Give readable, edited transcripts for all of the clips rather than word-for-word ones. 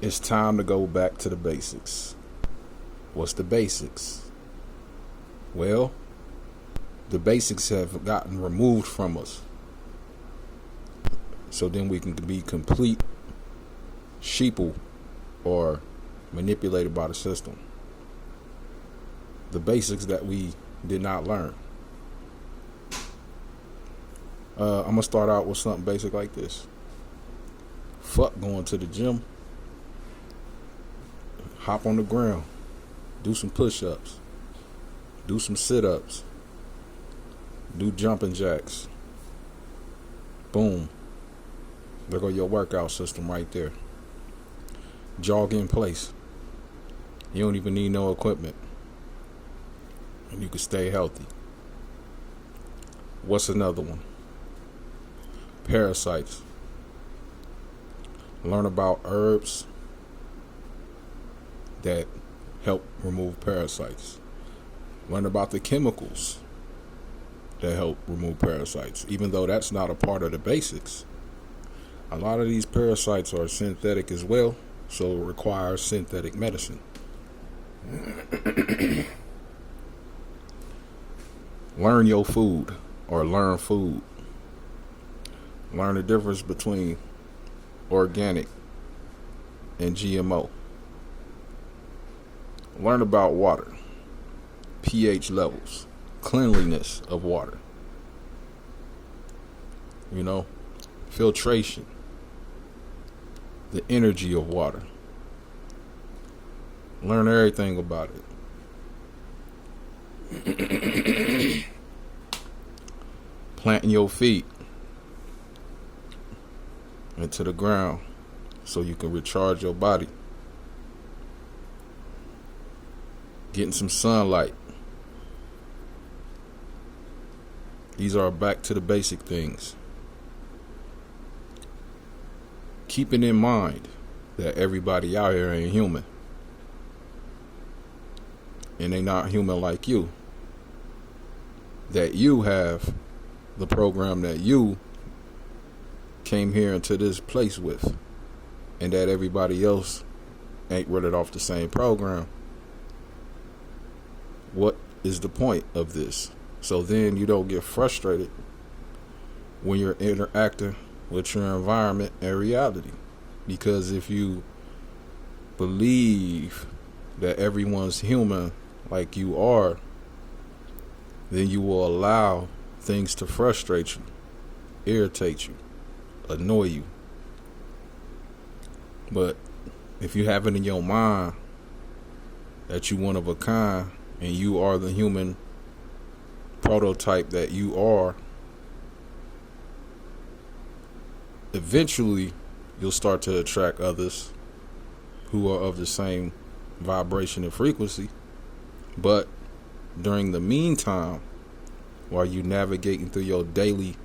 It's time to go back to the basics. What's the basics? Well, the basics have gotten removed from us. So then we can be complete sheeple or manipulated by the system. The basics that we did not learn. I'm going to start out with something basic like this. Fuck going to the gym. Hop on the ground. Do some push-ups. Do some sit-ups. Do jumping jacks. Boom. There go your workout system right there. Jog in place. You don't even need no equipment. And you can stay healthy. What's another one? Parasites. Learn about herbs that help remove parasites. Learn about the chemicals that help remove parasites, even though that's not a part of the basics. A lot of these parasites are synthetic as well, so it requires synthetic medicine. Learn your food, or learn food. Learn the difference between organic and GMO. Learn about water, pH levels, cleanliness of water. Filtration, the energy of water. Learn everything about it. Planting your feet into the ground so you can recharge your body. Getting some sunlight. These are back to the basic things. Keeping in mind that everybody out here ain't human. And they not human like you. That you have the program that you came here into this place with. And that everybody else ain't running off the same program. What is the point of this? So then you don't get frustrated when you're interacting with your environment and reality. Because if you believe that everyone's human like you are, then you will allow things to frustrate you, irritate you, annoy you. But if you have it in your mind that you one of a kind, and you are the human prototype that you are, eventually you'll start to attract others who are of the same vibration and frequency. But during the meantime, while you navigating through your daily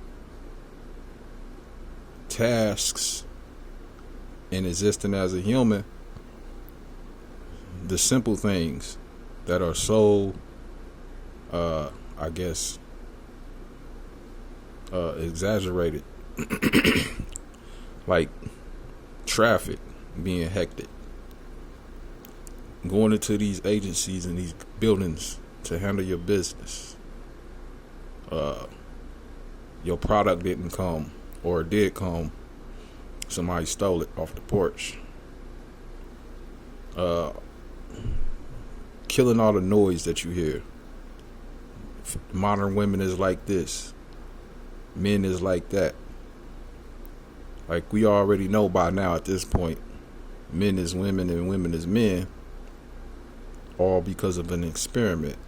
tasks and existing as a human, the simple things that are so, exaggerated, like traffic being hectic, going into these agencies and these buildings to handle your business, your product didn't come, or it did come, somebody stole it off the porch, killing all the noise that you hear. Modern women is like this, men is like that. Like we already know by now at this point, men is women and women is men, all because of an experiment.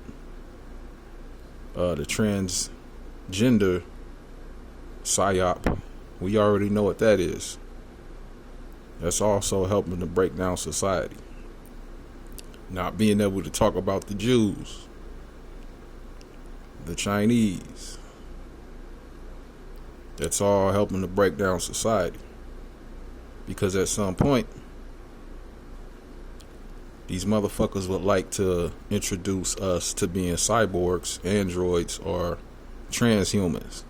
The transgender psyop, we already know what that is. That's also helping to break down society. Not being able to talk about the Jews, the Chinese. That's all helping to break down society. Because at some point, these motherfuckers would like to introduce us to being cyborgs, androids, or transhumans.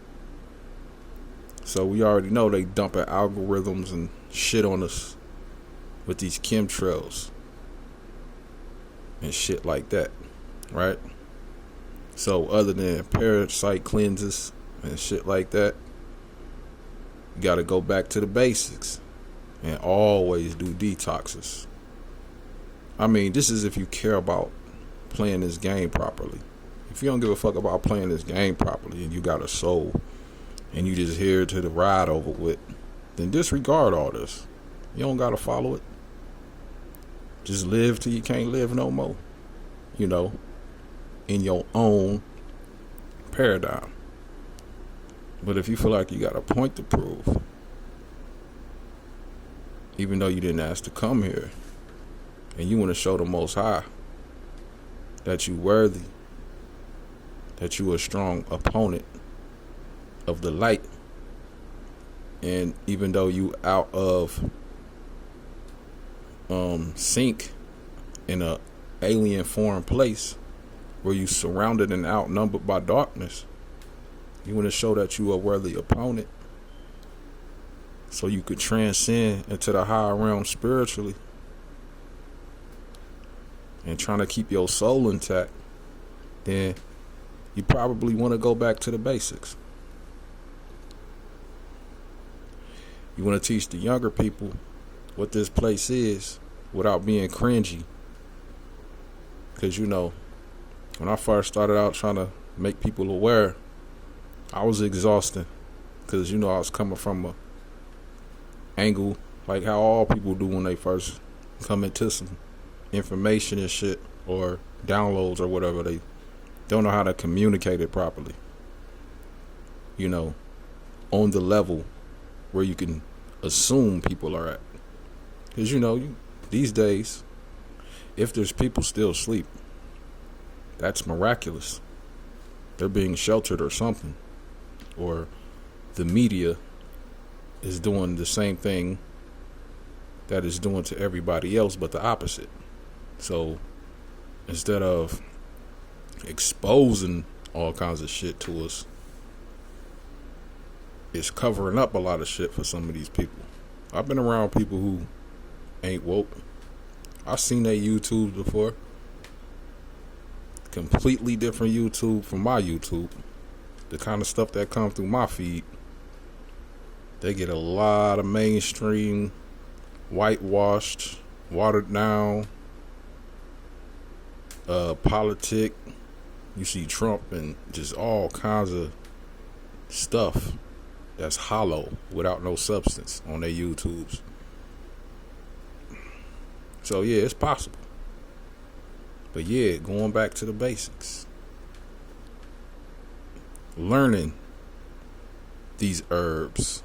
So we already know they dumping algorithms and shit on us with these chemtrails and shit like that, right? So other than parasite cleanses and shit like that, you gotta go back to the basics and always do detoxes. I mean, this is if you care about playing this game properly. If you don't give a fuck about playing this game properly and you got a soul and you just here to the ride over with, then disregard all this. You don't gotta follow it. Just live till you can't live no more. You know, in your own paradigm. But if you feel like you got a point to prove, even though you didn't ask to come here, and you want to show the Most High that you worthy, that you a strong opponent of the light, and even though you out of sync in a alien foreign place where you surrounded and outnumbered by darkness, you want to show that you a worthy opponent so you could transcend into the higher realm spiritually and trying to keep your soul intact, then you probably want to go back to the basics. You want to teach the younger people what this place is without being cringy. Because, you know, when I first started out trying to make people aware, I was exhausting. Because, you know, I was coming from a angle like how all people do when they first come into some information and shit, or downloads or whatever. They don't know how to communicate it properly, you know, on the level where you can assume people are at. Because, you know, these days, if there's people still asleep, that's miraculous. They're being sheltered or something, or the media is doing the same thing that it's doing to everybody else, but the opposite. So instead of exposing all kinds of shit to us, it's covering up a lot of shit for some of these people. I've been around people who ain't woke. I've seen their YouTube before. Completely different YouTube from my YouTube. The kind of stuff that comes through my feed, they get a lot of mainstream, whitewashed, watered down politic. You see Trump and just all kinds of stuff that's hollow without no substance on their YouTubes. So yeah, it's possible. But yeah, going back to the basics. Learning these herbs.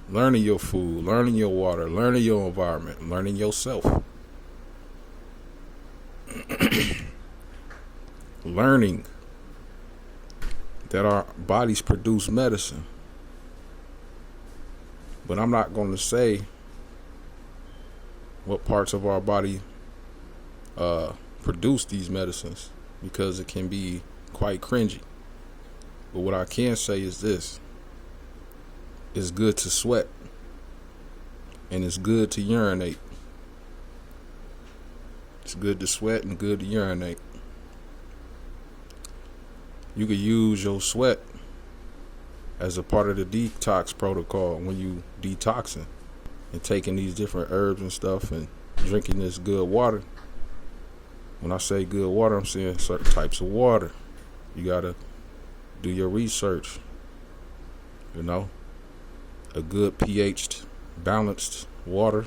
Learning your food, learning your water, learning your environment, learning yourself. Learning that our bodies produce medicine. But I'm not going to say what parts of our body produce these medicines, because it can be quite cringy. But what I can say is this: it's good to sweat, and it's good to urinate. It's good to sweat and good to urinate. You could use your sweat as a part of the detox protocol when you detoxing and taking these different herbs and stuff and drinking this good water. When I say good water, I'm saying certain types of water. You gotta do your research. You know, a good pH balanced water,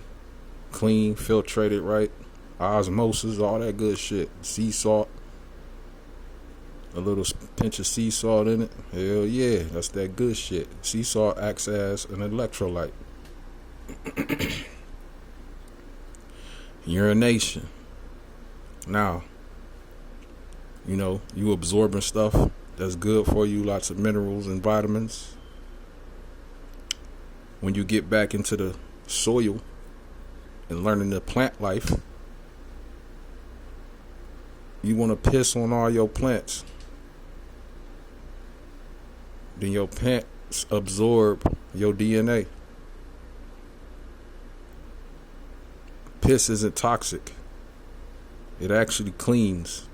clean, filtrated right, osmosis, all that good shit. Sea salt, a little pinch of sea salt in it. Hell yeah, that's that good shit. Sea salt acts as an electrolyte. Urination. Now, you know, you absorbing stuff that's good for you, lots of minerals and vitamins. When you get back into the soil and learning the plant life, you want to piss on all your plants. Then your plants absorb your DNA. piss isn't toxic. It actually cleans.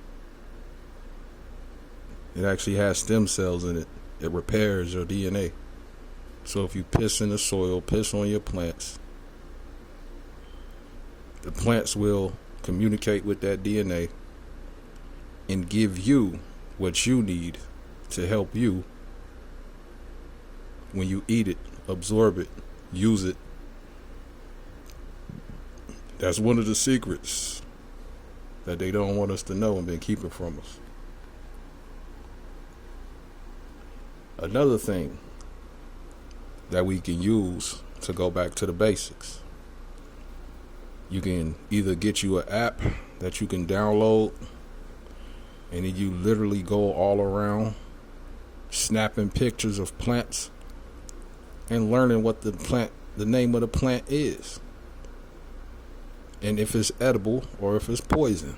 It actually has stem cells in it. It repairs your DNA. So if you piss in the soil, piss on your plants, the plants will communicate with that DNA and give you what you need to help you when you eat it, absorb it, use it. That's one of the secrets that they don't want us to know and been keeping from us. Another thing that we can use to go back to the basics. You can either get you an app that you can download, and then you literally go all around snapping pictures of plants and learning what the name of the plant is, and if it's edible or if it's poison.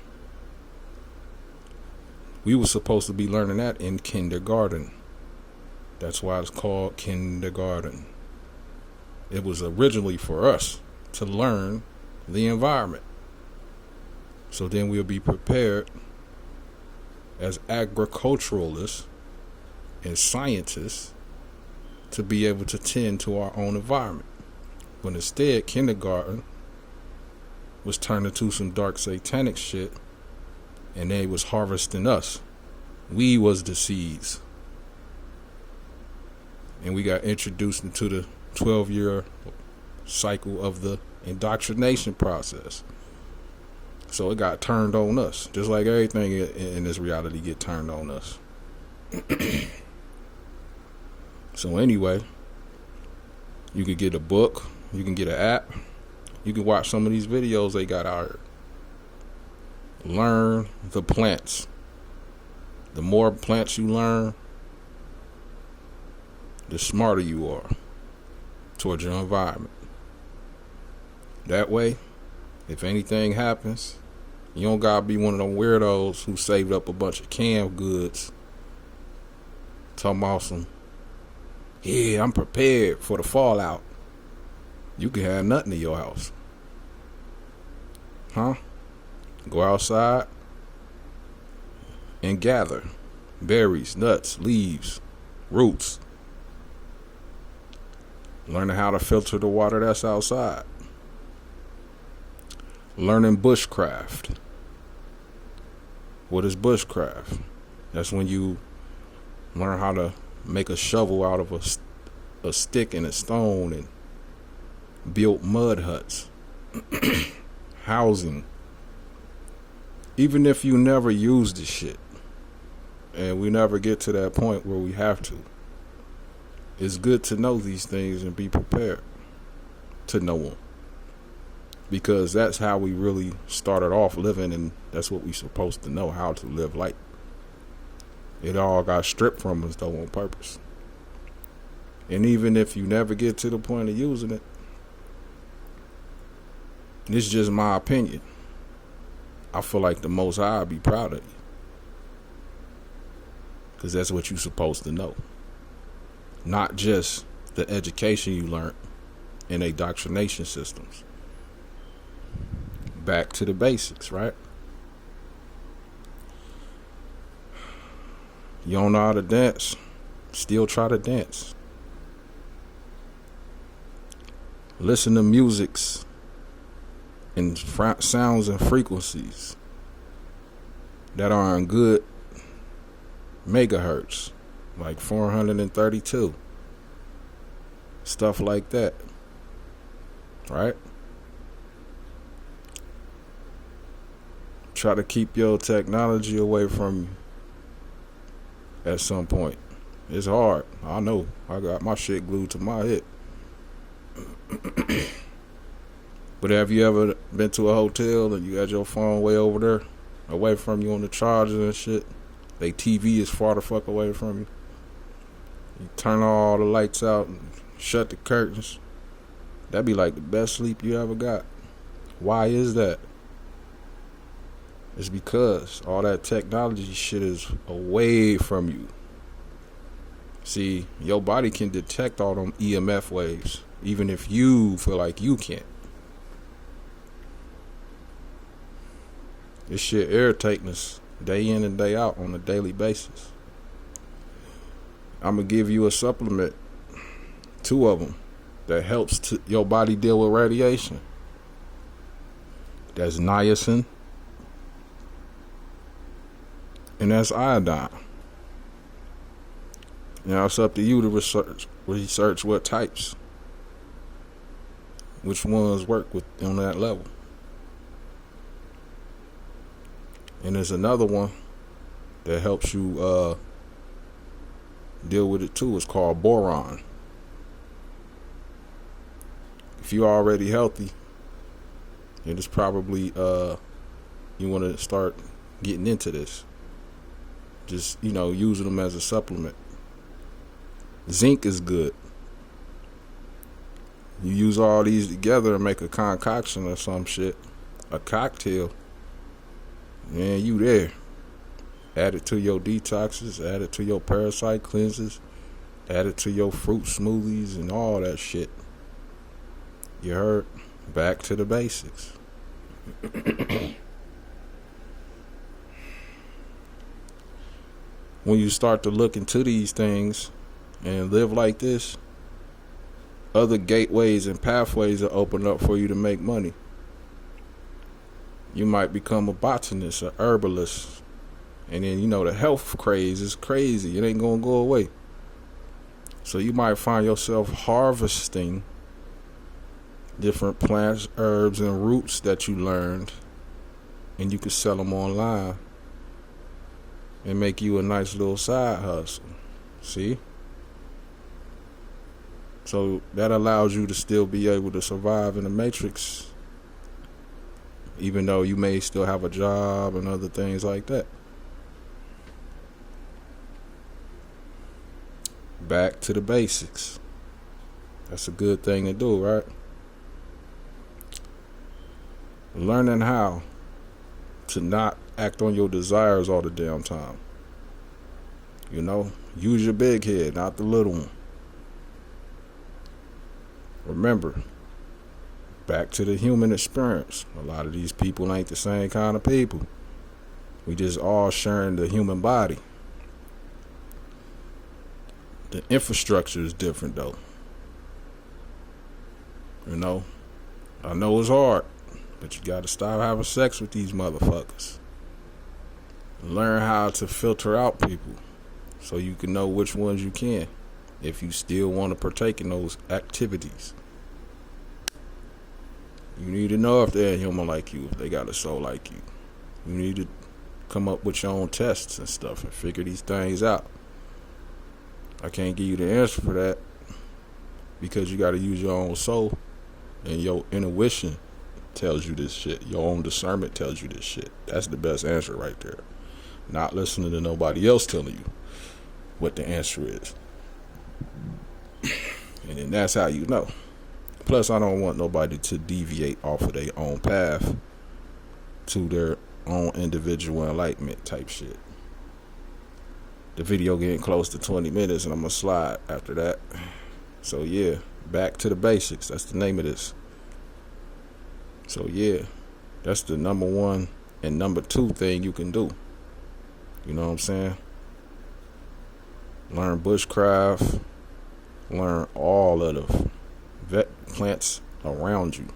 We were supposed to be learning that in kindergarten. That's why it's called kindergarten. It was originally for us to learn the environment. So then we'll be prepared as agriculturalists and scientists to be able to tend to our own environment. But instead, kindergarten was turned into some dark satanic shit, and they was harvesting us. We was the seeds. And we got introduced into the 12-year cycle of the indoctrination process. So it got turned on us, just like everything in this reality get turned on us. So anyway, you could get a book, you can get an app, you can watch some of these videos they got out here. Learn the plants. The more plants you learn, the smarter you are towards your environment. That way, if anything happens, you don't gotta be one of them weirdos who saved up a bunch of canned goods talking about some, yeah, I'm prepared for the fallout. You can have nothing in your house. Huh? Go outside and gather berries, nuts, leaves, roots. Learning how to filter the water that's outside. Learning bushcraft. What is bushcraft? That's when you learn how to make a shovel out of a stick and a stone and build mud huts. Housing. Even if you never use the shit, and we never get to that point where we have to, it's good to know these things and be prepared to know them. Because that's how we really started off living, and that's what we're supposed to know, how to live like. It all got stripped from us, though, on purpose. And even if you never get to the point of using it, this is just my opinion. I feel like the Most High be proud of you. Because that's what you're supposed to know. Not just the education you learned in indoctrination systems. Back to the basics, right? You don't know how to dance, still try to dance. Listen to musics and sounds and frequencies that are on good megahertz, like 432. Stuff like that. Right? Try to keep your technology away from you at some point. It's hard. I know. I got my shit glued to my hip. But have you ever been to a hotel and you got your phone way over there, away from you on the charger and shit? They TV is far the fuck away from you. You turn all the lights out and shut the curtains. That'd be like the best sleep you ever got. Why is that? It's because all that technology shit is away from you. See, your body can detect all them EMF waves, even if you feel like you can't. This shit irritating us day in and day out on a daily basis. I'm gonna give you a supplement, 2 of them, that helps your body deal with radiation. That's niacin, and that's iodine. Now it's up to you to research what types, which ones work with on that level. And there's another one that helps you deal with it too. It's called boron. If you're already healthy, then it's probably you want to start getting into this. Just, using them as a supplement. Zinc is good. You use all these together and make a concoction or some shit, a cocktail, and you there. Add it to your detoxes, add it to your parasite cleanses, add it to your fruit smoothies and all that shit. You heard? Back to the basics. When you start to look into these things and live like this, other gateways and pathways are open up for you to make money. You might become a botanist, a herbalist, and then the health craze is crazy. It ain't gonna go away. So you might find yourself harvesting different plants, herbs, and roots that you learned, and you could sell them online and make you a nice little side hustle. See? So that allows you to still be able to survive in the matrix, even though you may still have a job and other things like that. Back to the basics. That's a good thing to do, right? Learning how to not act on your desires all the damn time. Use your big head, not the little one. Remember, back to the human experience. A lot of these people ain't the same kind of people. We just all sharing the human body. The infrastructure is different though. I know it's hard, but you gotta stop having sex with these motherfuckers. Learn how to filter out people so you can know which ones you can, if you still want to partake in those activities. You need to know if they're human like you, if they got a soul like you. You need to come up with your own tests and stuff and figure these things out. I can't give you the answer for that because you got to use your own soul, and your intuition tells you this shit. Your own discernment tells you this shit. That's the best answer right there. Not listening to nobody else telling you what the answer is. And then that's how you know. Plus, I don't want nobody to deviate off of their own path to their own individual enlightenment type shit. The video getting close to 20 minutes and I'm gonna slide after that. So yeah, back to the basics. That's the name of this. So yeah, that's the number 1 and number 2 thing you can do. You know what I'm saying? Learn bushcraft. Learn all of the vet plants around you.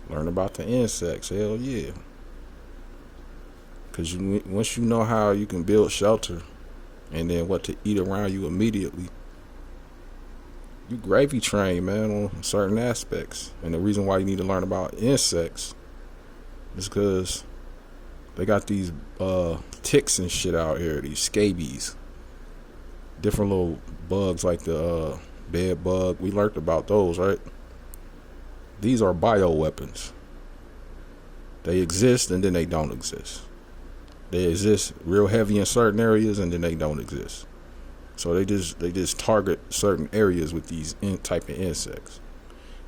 Learn about the insects. Hell yeah. Because once you know how you can build shelter and then what to eat around you immediately, you gravy train, man, on certain aspects. And the reason why you need to learn about insects is because they got these ticks and shit out here, these scabies. Different little bugs like the bed bug. We learned about those, right? These are bioweapons. They exist and then they don't exist. They exist real heavy in certain areas and then they don't exist. So they just target certain areas with these type of insects.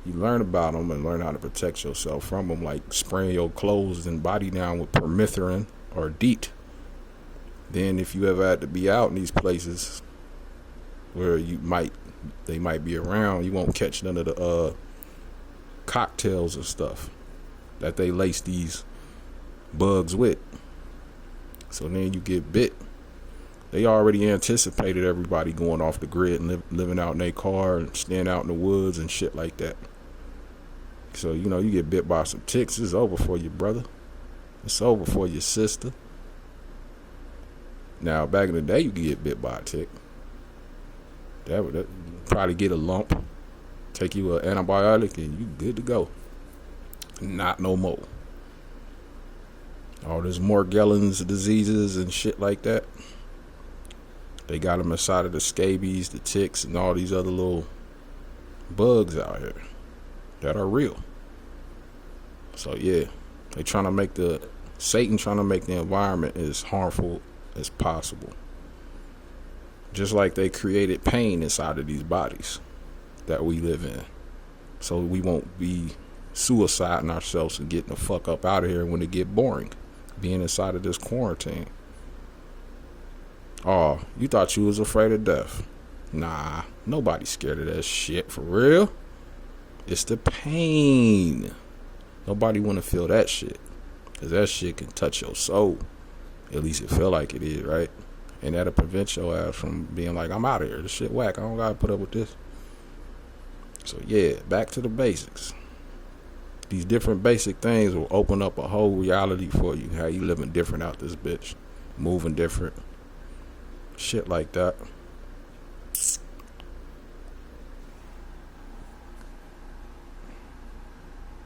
You learn about them and learn how to protect yourself from them, like spraying your clothes and body down with permethrin or DEET. Then if you ever had to be out in these places where they might be around, you won't catch none of the cocktails and stuff that they lace these bugs with. So then you get bit. They already anticipated everybody going off the grid and living out in their car and staying out in the woods and shit like that. So, you know, you get bit by some ticks, it's over for you, brother. It's over for your sister. Now, back in the day, you could get bit by a tick. That would probably get a lump, take you an antibiotic, and you good to go. Not no more. All this Morgellons diseases and shit like that. They got them inside of the scabies, the ticks, and all these other little bugs out here that are real. So yeah, they trying to make Satan trying to make the environment as harmful as possible. Just like they created pain inside of these bodies that we live in. So we won't be suiciding ourselves and getting the fuck up out of here when it get boring. Being inside of this quarantine. Oh, you thought you was afraid of death. Nah, nobody's scared of that shit, for real. It's the pain. Nobody want to feel that shit. Because that shit can touch your soul. At least it feel like it is, right? And that'll prevent your ass from being like, I'm out of here. This shit whack. I don't got to put up with this. So yeah, back to the basics. These different basic things will open up a whole reality for you. How you living different out this bitch. Moving different. Shit like that.